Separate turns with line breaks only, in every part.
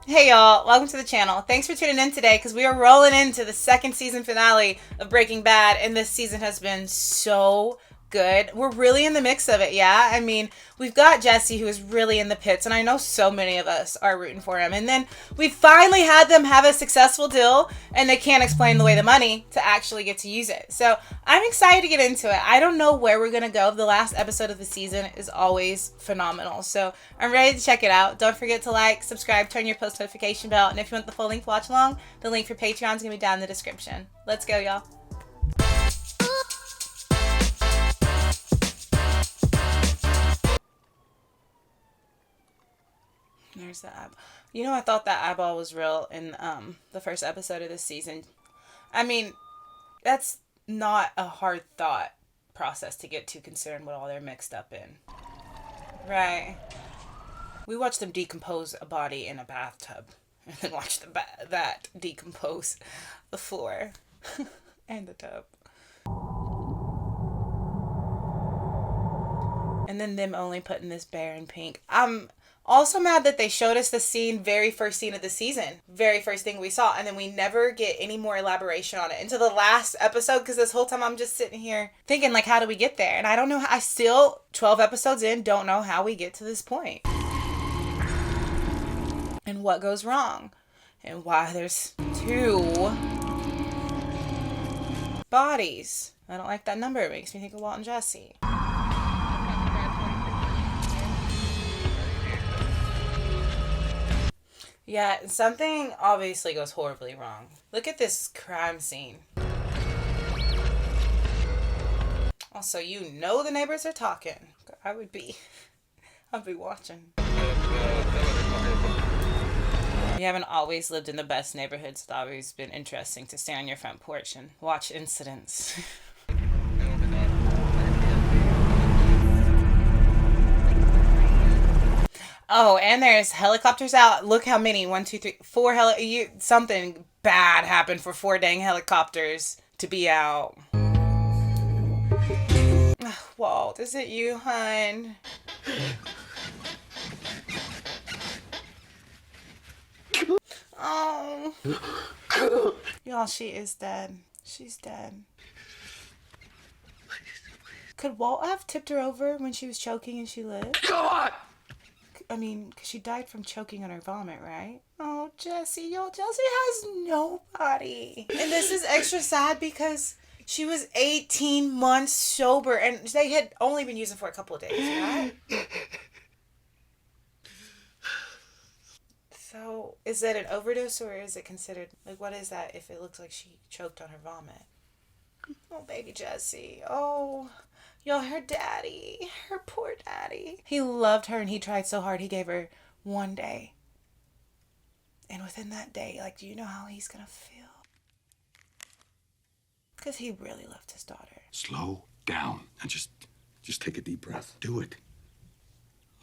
Hey y'all, welcome to the channel. Thanks for tuning in today because we are rolling into the second season finale of Breaking Bad, and this season has been so good. We're really in the mix of it, yeah? I mean, we've got Jesse who is really in the pits, and I know so many of us are rooting for him. And then we finally had them have a successful deal, and they can't explain the way the money to actually get to use it. So I'm excited to get into it. I don't know where we're going to go. The last episode of the season is always phenomenal. So I'm ready to check it out. Don't forget to like, subscribe, turn your post notification bell, and if you want the full length watch along, the link for Patreon is going to be down in the description. Let's go, y'all. There's the eyeball. You know, I thought that eyeball was real in the first episode of this season. I mean, that's not a hard thought process to get to considering what all they're mixed up in. Right. We watched them decompose a body in a bathtub and then watch that decompose the floor and the tub. And then them only putting this bear in pink. I'm also mad that they showed us the scene, very first scene of the season. Very first thing we saw. And then we never get any more elaboration on it until the last episode. Because this whole time I'm just sitting here thinking, like, how do we get there? And I don't know. I still, 12 episodes in, don't know how we get to this point. And what goes wrong. And why there's 2 bodies. I don't like that number. It makes me think of Walt and Jesse. Yeah, something obviously goes horribly wrong. Look at this crime scene. Also, you know the neighbors are talking. I'd be watching. You haven't always lived in the best neighborhoods. It's always been interesting to stand on your front porch and watch incidents. Oh, and there's helicopters out. Look how many. 1, 2, 3, 4 something bad happened for 4 dang helicopters to be out. Walt, is it you, hun? Oh. Y'all, she is dead. She's dead. Could Walt have tipped her over when she was choking and she lived?
Come on!
I mean, because she died from choking on her vomit, right? Oh, Jesse, yo, Jesse has nobody. And this is extra sad because she was 18 months sober and they had only been using for a couple of days, right? So, is that an overdose or is it considered, like, what is that if it looks like she choked on her vomit? Oh, baby Jesse. Oh, y'all, her daddy. Her poor daddy. He loved her and he tried so hard. He gave her 1 day. And within that day, like, do you know how he's gonna feel? Because he really loved his daughter.
Slow down and just take a deep breath. Do it.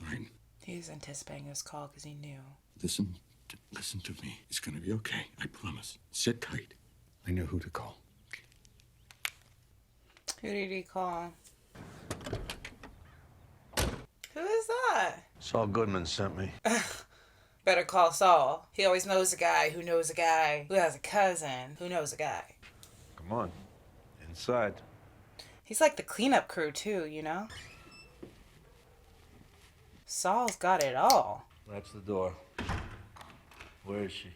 All right?
He was anticipating this call because he knew.
Listen to me. It's gonna be okay. I promise. Sit tight. I know who to call.
Who did he call? Who is that?
Saul Goodman sent me.
Better call Saul. He always knows a guy who knows a guy who has a cousin who knows a guy.
Come on. Inside.
He's like the cleanup crew too, you know? Saul's got it all.
That's the door. Where is she?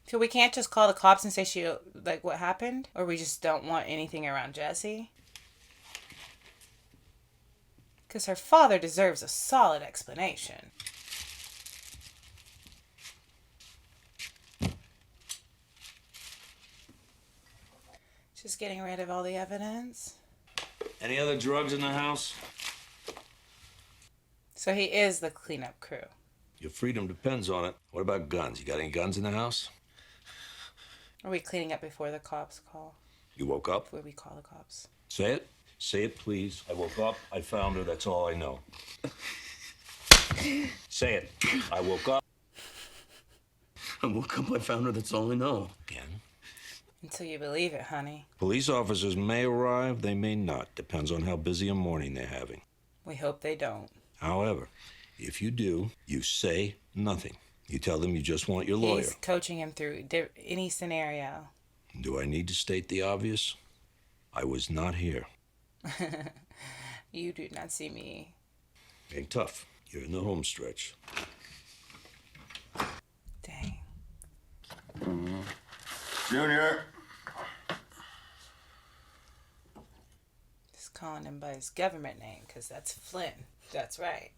So we can't just call the cops and say like, what happened? Or we just don't want anything around Jesse? Because her father deserves a solid explanation. Just getting rid of all the evidence.
Any other drugs in the house?
So he is the cleanup crew.
Your freedom depends on it. What about guns? You got any guns in the house?
Are we cleaning up before the cops call?
You woke up?
Before we call the cops.
Say it. Say it, please. I woke up. I found her. That's all I know. Say it. I woke up.
I woke up, I found her. That's all I know.
Again.
Until you believe it, honey.
Police officers may arrive. They may not. Depends on how busy a morning they're having.
We hope they don't.
However, if you do, you say nothing. You tell them you just want your lawyer.
He's coaching him through any scenario.
Do I need to state the obvious? I was not here.
You do not see me.
Ain't tough. You're in the home stretch.
Dang.
Junior.
Just calling him by his government name, because that's Flynn. That's right.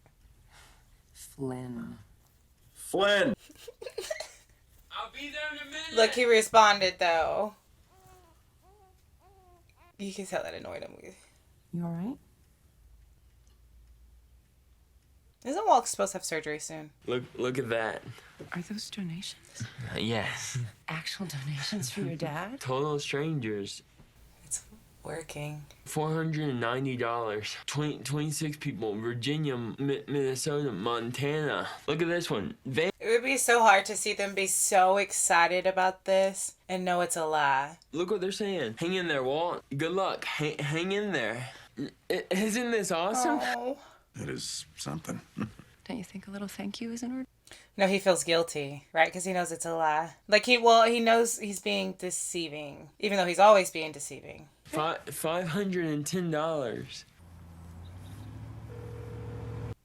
Flynn.
Flynn.
I'll be there in a minute.
Look, he responded, though. You can tell that annoyed him.
You alright?
Isn't Walt supposed to have surgery soon?
Look at that.
Are those donations?
Yes.
Actual donations for your dad?
Total strangers.
It's working.
$490. 26 people. Virginia, Minnesota, Montana. Look at this one.
It would be so hard to see them be so excited about this and know it's a lie.
Look what they're saying. Hang in there, Walt. Good luck. Hang in there. Isn't this awesome?
Oh.
That is something.
Don't you think a little thank you is in order?
No, he feels guilty, right? Because he knows it's a lie. Like, he knows he's being deceiving, even though he's always being deceiving.
$510.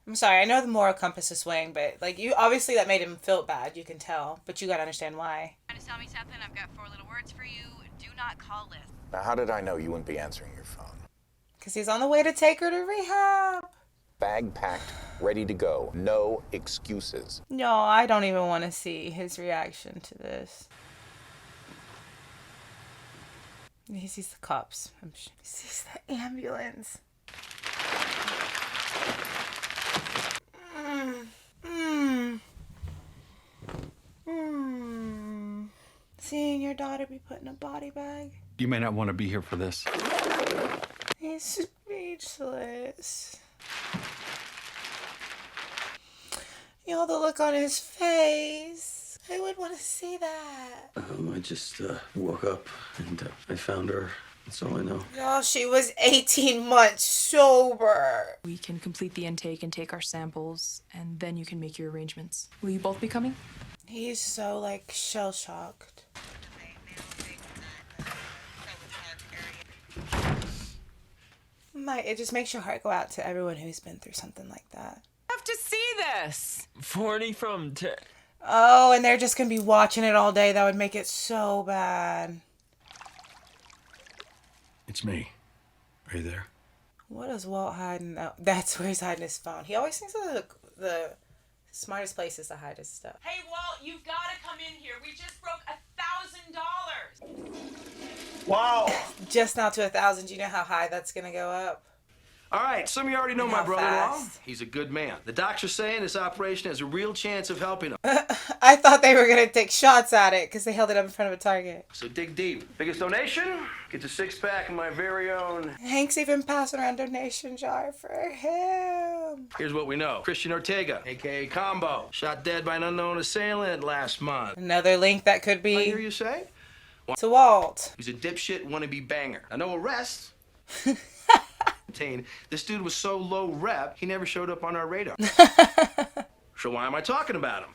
I'm sorry, I know the moral compass is swaying, but, like, you obviously that made him feel bad, you can tell. But you gotta understand why.
Trying to sell me something? I've got 4 little words for you. Do not call Liz.
Now, how did I know you wouldn't be answering your phone?
Because he's on the way to take her to rehab.
Bag packed, ready to go. No excuses.
No, I don't even want to see his reaction to this. He sees the cops. I'm sure he sees the ambulance. Seeing your daughter be put in a body bag.
You may not want to be here for this.
He's speechless. You know, the look on his face. I would want to see that.
I just woke up and I found her. That's all I know.
Oh, she was 18 months sober.
We can complete the intake and take our samples, and then you can make your arrangements. Will you both be coming?
He's so, like, shell-shocked. It just makes your heart go out to everyone who's been through something like that.
I have to see this!
40 from...
Oh, and they're just going to be watching it all day. That would make it so bad.
It's me. Are you there?
What is Walt hiding? Oh, that's where he's hiding his phone. He always thinks of the smartest places to hide his stuff.
Hey, Walt, you've got to come in here. We just broke $1,000.
Wow.
Just now to 1,000. Do you know how high that's going to go up?
All right, some of you already know
And
my
how
brother-in-law.
fast.
He's a good man. The doctor's saying this operation has a real chance of helping him.
I thought they were going to take shots at it because they held it up in front of a target.
So dig deep. Biggest donation gets a 6-pack of my very own.
Hank's even passing around donation jar for him.
Here's what we know. Christian Ortega, a.k.a. Combo, shot dead by an unknown assailant last month.
Another link that could
I
be
hear you say?
to Walt.
He's a dipshit wannabe banger. Now, no arrests. This dude was so low rep, he never showed up on our radar. So why am I talking about him?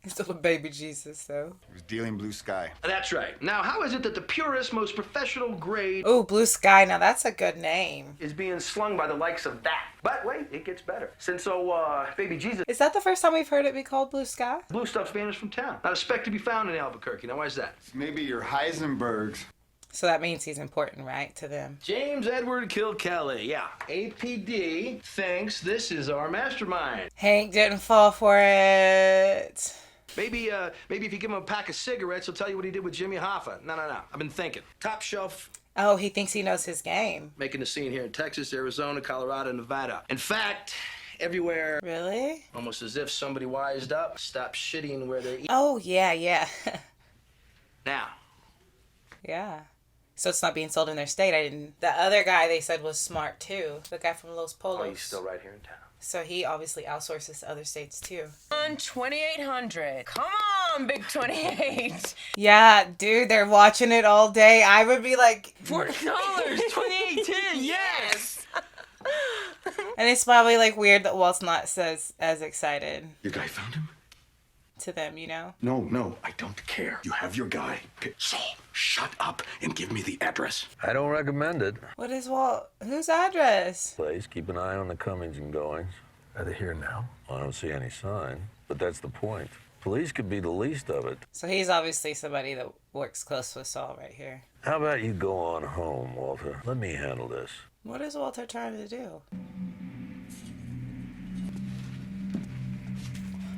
He's still a baby Jesus, though.
He was dealing blue sky.
That's right. Now, how is it that the purest, most professional grade
Oh, Blue Sky. Now that's a good name.
is being slung by the likes of that? But wait, it gets better. Since baby Jesus,
Is that the first time we've heard it be called Blue Sky?
blue stuff's vanished from town. Not a speck to be found in Albuquerque. Now, why is that?
Maybe your Heisenbergs.
So that means he's important, right, to them?
James Edward Kilkelly. Yeah. APD thinks this is our mastermind.
Hank didn't fall for it.
Maybe if you give him a pack of cigarettes, he'll tell you what he did with Jimmy Hoffa. No. I've been thinking. Top shelf.
Oh, he thinks he knows his game.
Making a scene here in Texas, Arizona, Colorado, Nevada. In fact, everywhere.
Really?
Almost as if somebody wised up, stopped shitting where they eat.
Oh, yeah.
Now.
Yeah. So it's not being sold in their state. The other guy they said was smart too. The guy from Los Polos.
Oh, he's still right here in town.
So he obviously outsources to other states too.
On 2,800. Come on, Big 28.
Yeah, dude, they're watching it all day. I would be like,
$40, 28.10, yes!
and it's probably like weird that Walt's not as excited.
Your guy found him?
to them, you know?
No, I don't care. You have your guy. Saul, shut up and give me the address.
I don't recommend it.
What is Walt? Whose address?
Please keep an eye on the comings and goings.
Are they here now?
I don't see any sign, but that's the point. Police could be the least of it.
So he's obviously somebody that works close with Saul right here.
How about you go on home, Walter? Let me handle this.
What is Walter trying to do?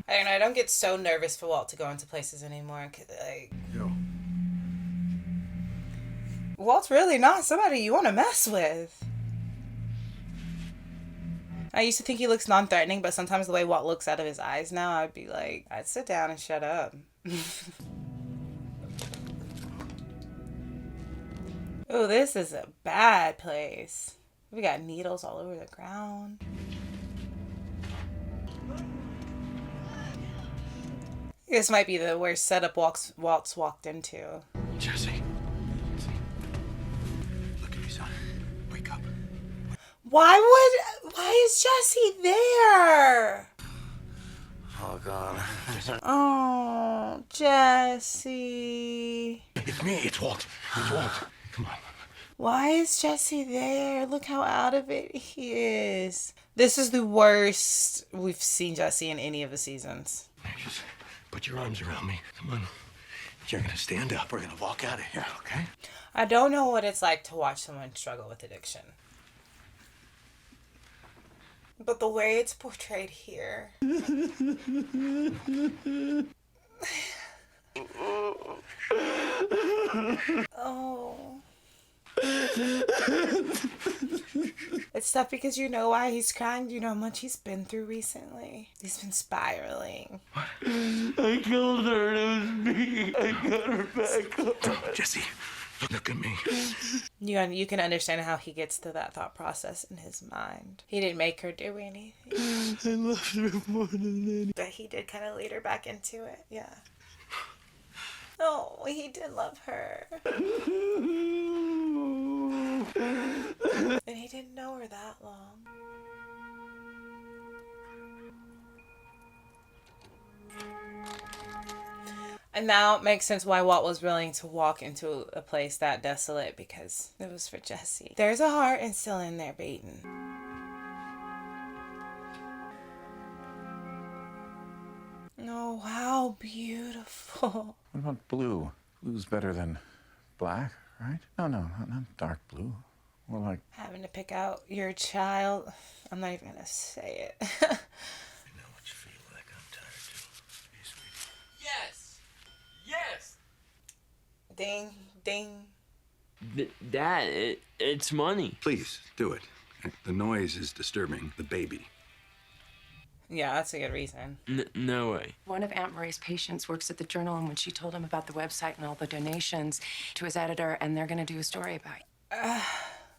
I don't know. I don't get so nervous for Walt to go into places anymore. 'Cause, like,
Yo.
Walt's really not somebody you want to mess with. I used to think he looks non-threatening, but sometimes the way Walt looks out of his eyes now, I'd be like, I'd sit down and shut up. Oh, this is a bad place. We got needles all over the ground. This might be the worst setup Walt's walked into.
Jesse. Look at me, son. Wake up.
Why is Jesse there?
Oh, God.
Oh, Jesse.
It's me. It's Walt. It's Walt. Come on.
Why is Jesse there? Look how out of it he is. This is the worst we've seen Jesse in any of the seasons.
Just put your arms around me. Come on. You're gonna stand up. We're gonna walk out of here, okay?
I don't know what it's like to watch someone struggle with addiction. But the way it's portrayed here. Oh. It's tough because you know why he's crying. You know how much he's been through recently. He's been spiraling.
I killed her. It was me. I got her back.
Jesse, look at me.
You can understand how he gets to that thought process in his mind. He didn't make her do anything.
I loved her more than any.
But he did kind of lead her back into it. Yeah. Oh, he did love her. And he didn't know her that long. And now it makes sense why Walt was willing to walk into a place that desolate, because it was for Jesse. There's a heart and still in there beating. Oh, how beautiful.
What about blue? Blue's better than black, right? No, not dark blue. More like...
Having to pick out your child. I'm not even gonna say it.
I know what you feel like. I'm tired too. Hey, sweetie.
Yes! Yes!
Ding, ding.
Dad, it's money.
Please, do it. The noise is disturbing the baby.
Yeah, that's a good reason.
No way.
One of Aunt Marie's patients works at the Journal, and when she told him about the website and all the donations to his editor, and they're going to do a story about you.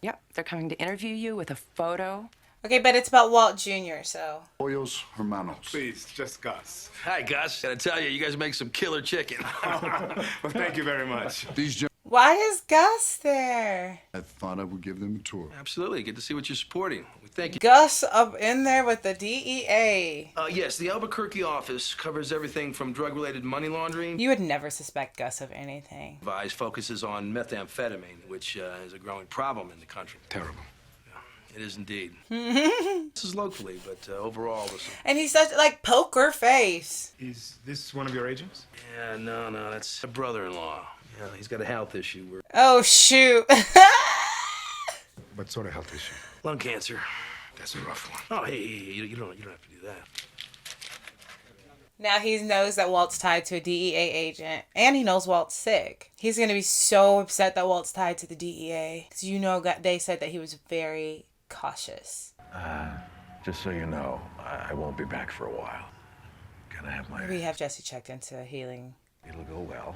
Yep, they're coming to interview you with a photo.
Okay, but it's about Walt Jr., so.
Pollos hermanos.
Please, just Gus.
Hi, Gus. Gotta tell you, you guys make some killer chicken.
Well, thank you very much.
Why is Gus there?
I thought I would give them a tour.
Absolutely. Good to see what you're supporting. We thank you.
Gus up in there with the DEA.
Yes, the Albuquerque office covers everything from drug-related money laundering.
You would never suspect Gus of anything.
Advice focuses on methamphetamine, which is a growing problem in the country.
Terrible.
It is indeed. This is locally, but overall...
And he's such, like, poker face.
Is this one of your agents?
Yeah, no, that's a brother-in-law. Yeah, he's got a health issue.
Oh, shoot.
What sort of health issue?
Lung cancer.
That's a rough one.
Oh, hey, you don't have to do that.
Now he knows that Walt's tied to a DEA agent, and he knows Walt's sick. He's going to be so upset that Walt's tied to the DEA. Because you know they said that he was very cautious.
Just so you know, I won't be back for a while. Gonna have my...
We have Jesse checked into healing.
It'll go well.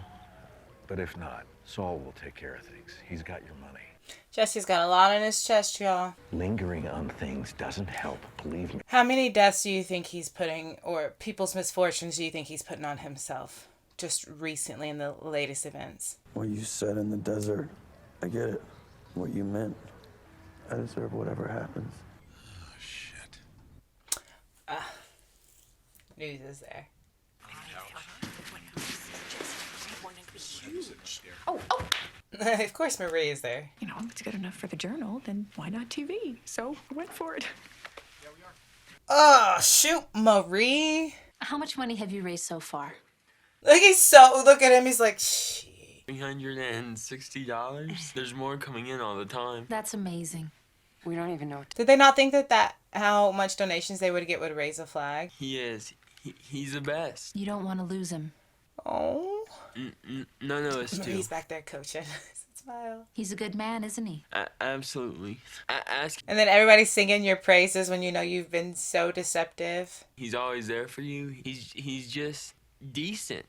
But if not, Saul will take care of things. He's got your money.
Jesse's got a lot on his chest, y'all.
Lingering on things doesn't help, believe me.
How many deaths do you think he's putting, or people's misfortunes do you think he's putting on himself? Just recently in the latest events.
What you said in the desert, I get it. What you meant. I deserve whatever happens.
Oh, shit.
News is there. Of course Marie is there.
You know, if it's good enough for the Journal, then why not TV? So I went for it.
Oh, shoot, Marie.
How much money have you raised so far?
Look at him, he's like, shit.
$360? There's more coming in all the time.
That's amazing.
We don't even know.
Did they not think that how much donations they would get would raise a flag?
He is. He's the best.
You don't want to lose him.
Oh.
None of us do.
He's back there coaching. Smile.
He's a good man, isn't he?
Absolutely. Ask.
And then everybody's singing your praises when you know you've been so deceptive.
He's always there for you. He's just decent.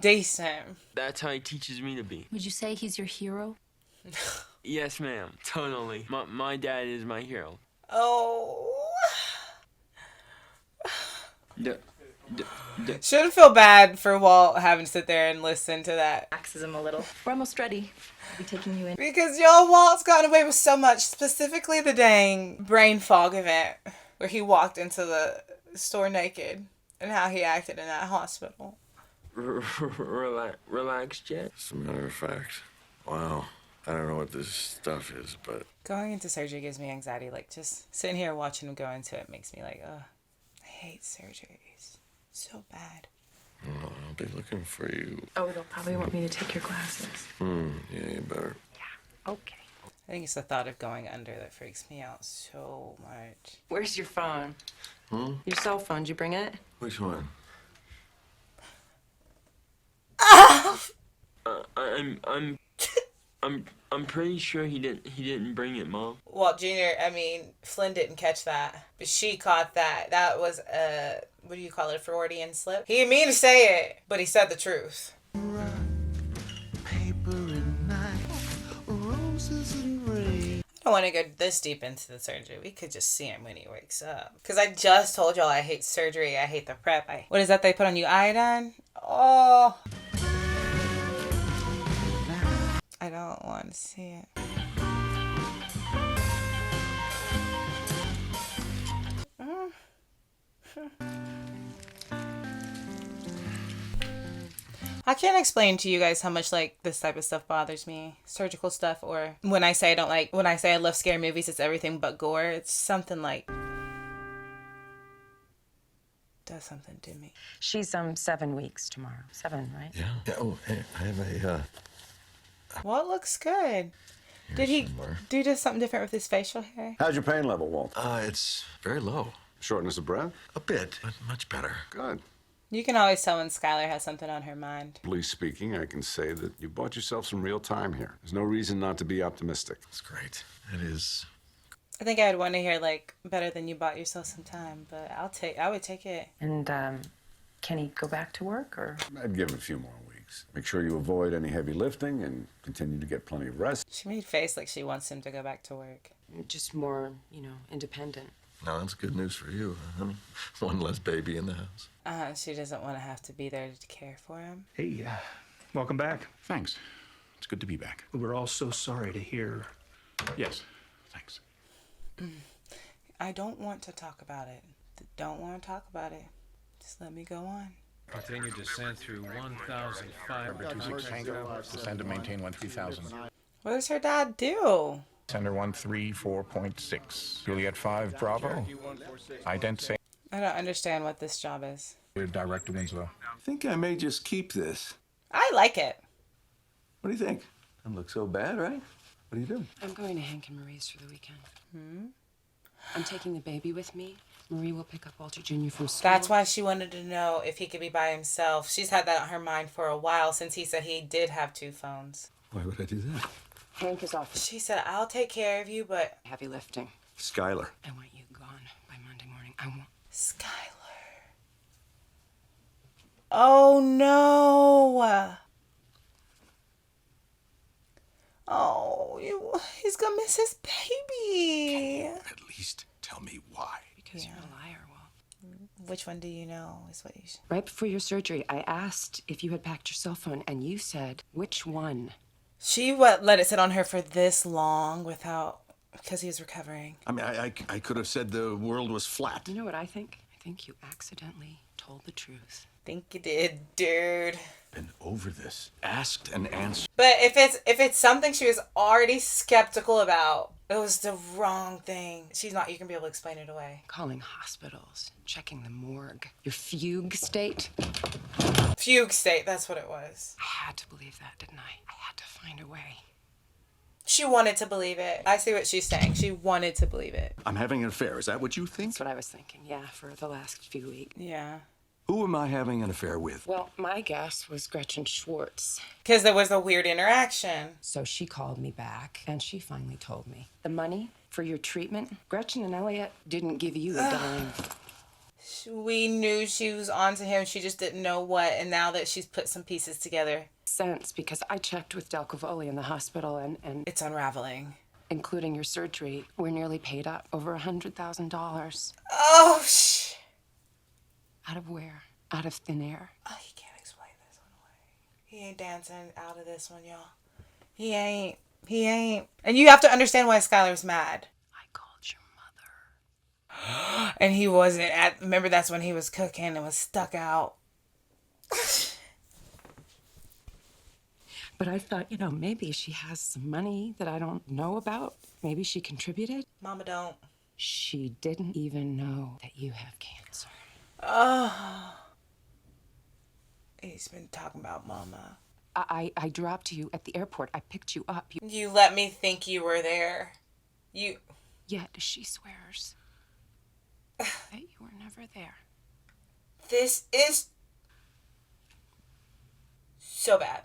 Decent.
That's how he teaches me to be.
Would you say he's your hero?
Yes, ma'am. Totally. My dad is my hero.
Oh.
Shouldn't
feel bad for Walt having to sit there and listen to that.
Relaxes him a little. We're almost ready. I'll be taking you in.
Because y'all, Walt's gotten away with so much, specifically the dang brain fog event where he walked into the store naked and how he acted in that hospital.
Relax, Jet.
As a matter of fact, wow. I don't know what this stuff is, but...
Going into surgery gives me anxiety. Like, just sitting here watching him go into it makes me like, ugh. I hate surgeries. So bad.
Oh, I'll be looking for you.
Oh, they'll probably want me to take your glasses.
Yeah, you better.
Yeah, okay.
I think it's the thought of going under that freaks me out so much.
Where's your phone?
Hmm?
Your cell phone, did you bring it?
Which one?
I'm pretty sure he didn't bring it, Mom.
Walt Jr., Flynn didn't catch that. But she caught that. That was what do you call it, a Freudian slip? He didn't mean to say it, but he said the truth. I don't want to go this deep into the surgery. We could just see him when he wakes up. Because I just told y'all I hate surgery. I hate the prep. What is that they put on you? Iodine? Oh. I don't want to see it. I can't explain to you guys how much like this type of stuff bothers me. Surgical stuff, or when I say I love scary movies, it's everything but gore. It's something like does something to me.
She's 7 weeks tomorrow. 7, right?
Yeah. Oh, hey, I have a
Walt looks good. Did he do just something different with his facial hair?
How's your pain level, Walt?
It's very low.
Shortness of breath?
A bit, but much better.
Good.
You can always tell when Skylar has something on her mind.
Legally speaking, I can say that you bought yourself some real time here. There's no reason not to be optimistic.
It's great. It is.
I think I would want to hear like better than you bought yourself some time, but I would take it.
And can he go back to work or?
I'd give him a few more weeks. Make sure you avoid any heavy lifting and continue to get plenty of rest.
She made face like she wants him to go back to work.
Just more, independent.
No, that's good news for you, honey. One less baby in the house.
She doesn't want to have to be there to care for him.
Hey, welcome back.
Thanks. It's good to be back.
We're all so sorry to hear.
Yes, thanks.
I don't want to talk about it. Don't want to talk about it. Just let me go on.
Continue descent through 1,500.
Descend and maintain 13,000.
What does her dad do?
Center 134.6. Juliet 5 Bravo. Ident say.
I don't understand what this job is.
Director Winslow.
I think I may just keep this.
I like it.
What do you think? Doesn't look so bad, right? What are you doing?
I'm going to Hank and Marie's for the weekend. I'm taking the baby with me. Marie will pick up Walter Jr. from school.
That's why she wanted to know if he could be by himself. She's had that on her mind for a while since he said he did have 2 phones.
Why would I do that?
Hank is off.
She said, I'll take care of you, but...
Heavy lifting.
Skylar.
I want you gone by Monday morning. I want...
Skylar. Oh, no. Oh, he's gonna miss his baby.
At least tell me why.
Because you're a liar, Walt.
Which one do you know is what you should...
Right before your surgery, I asked if you had packed your cell phone, and you said, which one?
She let it sit on her for this long without... Because he was recovering.
I mean, I could have said the world was flat.
You know what I think? I think you accidentally told the truth.
Think you did, dude.
been over this. Asked and answered.
But if it's something she was already skeptical about, it was the wrong thing. She's not. You can be able to explain it away.
Calling hospitals, checking the morgue. Your fugue state.
Fugue state. That's what it was.
I had to believe that, didn't I? I had to find a way.
She wanted to believe it. I see what she's saying. She wanted to believe it.
I'm having an affair. Is that what you think?
That's what I was thinking, yeah, for the last few weeks.
Yeah.
Who am I having an affair with?
Well, my guess was Gretchen Schwartz.
Because there was a weird interaction.
So she called me back, and she finally told me. The money for your treatment, Gretchen and Elliot didn't give you a dime.
We knew she was onto him. She just didn't know what. And now that she's put some pieces together.
Sense, because I checked with Del Cavoli in the hospital, and
it's unraveling.
Including your surgery, we're nearly paid up. Over $100,000.
Oh,
Out of where? Out of thin air.
Oh, he can't explain this one away. He ain't dancing out of this one, y'all. He ain't. And you have to understand why Skylar's mad.
I called your mother.
And he wasn't at. Remember, that's when he was cooking and was stuck out.
But I thought, maybe she has some money that I don't know about. Maybe she contributed.
Mama don't.
She didn't even know that you have cancer.
Oh. He's been talking about Mama.
I dropped you at the airport. I picked you up.
You let me think you were there.
Yet she swears that you were never there.
This is so bad.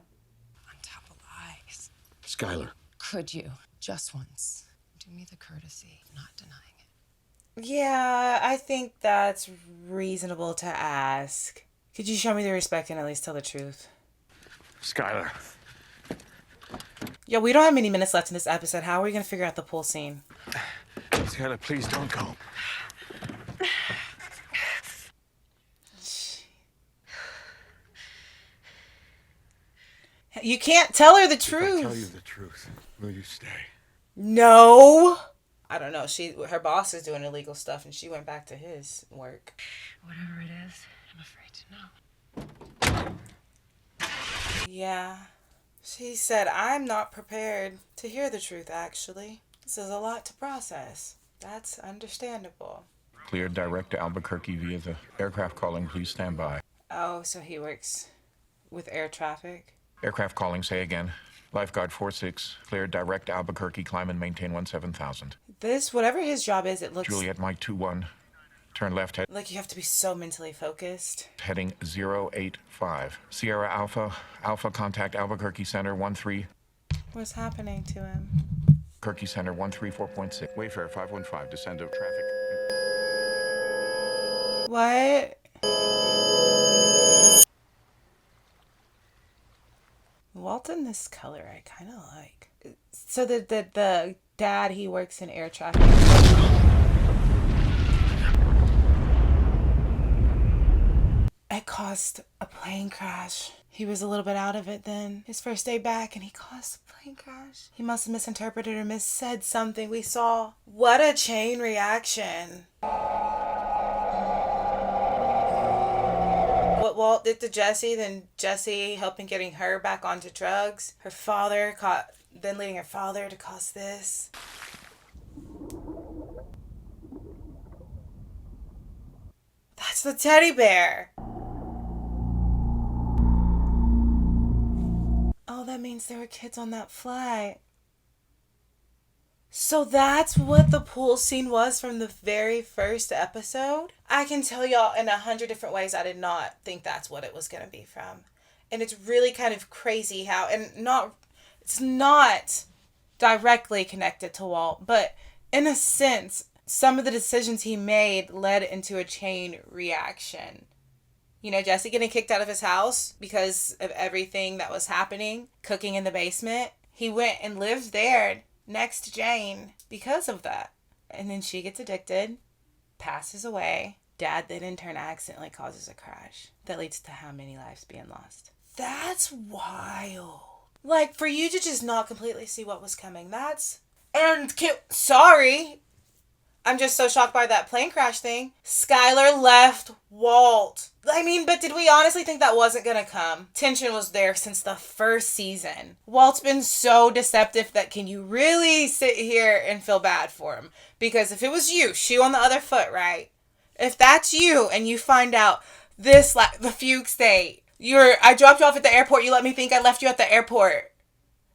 On top of lies.
Skylar.
Could you, just once, do me the courtesy of not denying it?
Yeah, I think that's reasonable to ask. Could you show me the respect and at least tell the truth?
Skylar.
Yeah, we don't have many minutes left in this episode. How are we going to figure out the pool scene?
Skylar, please don't go.
You can't tell her the truth.
If I tell you the truth, will you stay?
No. I don't know. Her boss is doing illegal stuff and she went back to his work.
Whatever it is, I'm afraid to know.
Yeah. She said, I'm not prepared to hear the truth, actually. This is a lot to process. That's understandable.
Cleared direct to Albuquerque via the aircraft calling. Please stand by.
Oh, so he works with air traffic?
Aircraft calling, say again. Lifeguard 46, cleared direct to Albuquerque, climb and maintain 17,000.
This, whatever his job is, it looks...
Juliet Mike 21, turn left head.
Like you have to be so mentally focused.
Heading 085. Sierra Alpha, Alpha contact Albuquerque Center 13.
What's happening to him?
Albuquerque Center 134.6. Wayfair 515, descend of traffic.
What? Walton, this color I kind of like. So the dad, he works in air traffic. It caused a plane crash. He was a little bit out of it then. His first day back and he caused a plane crash. He must have misinterpreted or missaid something we saw. What a chain reaction. What Walt did to Jesse, then Jesse helping getting her back onto drugs. Her father then leading her father to cause this. That's the teddy bear. Oh, that means there were kids on that flight. So that's what the pool scene was from the very first episode? I can tell y'all in 100 different ways I did not think that's what it was going to be from. And it's really kind of crazy how, it's not directly connected to Walt, but in a sense, some of the decisions he made led into a chain reaction. You know, Jesse getting kicked out of his house because of everything that was happening, cooking in the basement. He went and lived there next to Jane because of that. And then she gets addicted, passes away. Dad then in turn accidentally causes a crash that leads to how many lives being lost. That's wild. Like, for you to just not completely see what was coming, sorry. I'm just so shocked by that plane crash thing. Skylar left Walt. I mean, but did we honestly think that wasn't gonna come? Tension was there since the first season. Walt's been so deceptive that can you really sit here and feel bad for him? Because if it was you, shoe on the other foot, right? If that's you and you find out this, like, the fugue state, I dropped you off at the airport, you let me think I left you at the airport.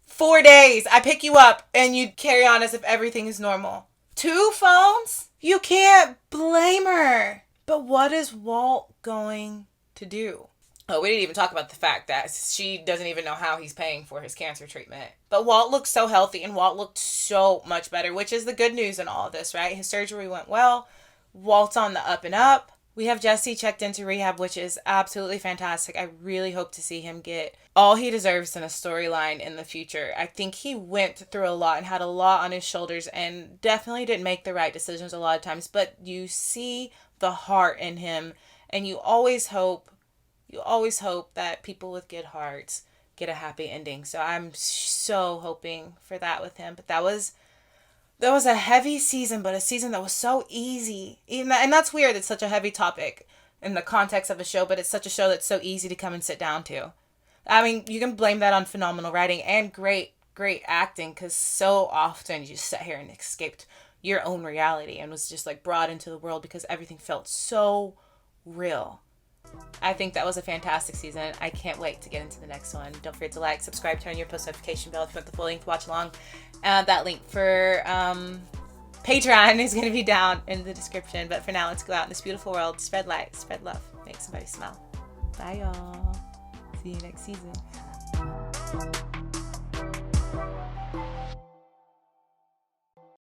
4 days, I pick you up and you carry on as if everything is normal. 2 phones? You can't blame her. But what is Walt going to do? Oh, we didn't even talk about the fact that she doesn't even know how he's paying for his cancer treatment. But Walt looked so healthy and Walt looked so much better, which is the good news in all of this, right? His surgery went well. Walt's on the up and up. We have Jesse checked into rehab, which is absolutely fantastic. I really hope to see him get all he deserves in a storyline in the future. I think he went through a lot and had a lot on his shoulders and definitely didn't make the right decisions a lot of times. But you see the heart in him, and you always hope that people with good hearts get a happy ending. So I'm so hoping for that with him. But that was a heavy season, but a season that was so easy. And that's weird. It's such a heavy topic in the context of a show, but it's such a show that's so easy to come and sit down to. I mean, you can blame that on phenomenal writing and great acting, because so often you just sat here and escaped your own reality and was just like brought into the world because everything felt so real. I think that was a fantastic season. I can't wait to get into the next one. Don't forget to like, subscribe, turn on your post notification bell if you want the full link to watch along. That link for Patreon is going to be down in the description. But for now, let's go out in this beautiful world, spread light, spread love, make somebody smile. Bye, y'all. See you next season.